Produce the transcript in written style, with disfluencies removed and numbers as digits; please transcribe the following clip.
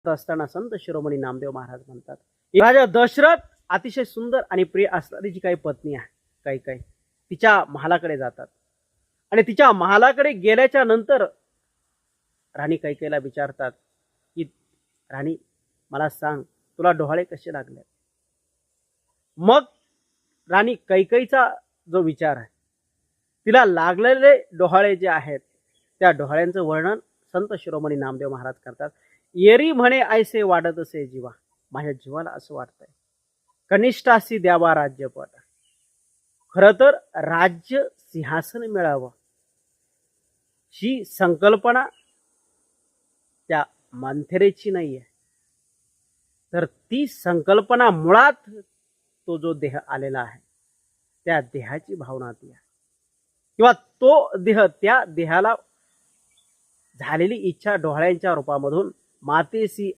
असताना संत शिरोमणी नामदेव महाराज म्हणतात, राजा दशरथ अतिशय सुंदर आणि प्रिय असणारी जी काही पत्नी आहे काही तिच्या महालाकडे जातात आणि तिच्या महालाकडे गेल्याच्या नंतर राणी कैकेयीला विचारतात की राणी मला सांग तुला डोहाळे कसे लागले. मग राणी कैकेयीचा जो विचार आहे तिला लागलेले डोहाळे जे आहेत त्या डोहाळ्यांचं वर्णन संत शिरोमणी नामदेव महाराज करतात. येरी म्हणे ऐसे वाढत असे जीवा, माझ्या जीवाला असं वाटतंय कनिष्ठासी द्यावा राज्यपट. खरं तर राज्य सिंहासन मिळावं ही संकल्पना त्या मंथरेची नाहीये, तर ती संकल्पना मुळात तो जो देह आलेला आहे त्या देहाची भावना ती आहे, किंवा तो देह त्या देहाला झालेली इच्छा डोहाळ्यांच्या रूपामधून मातेसी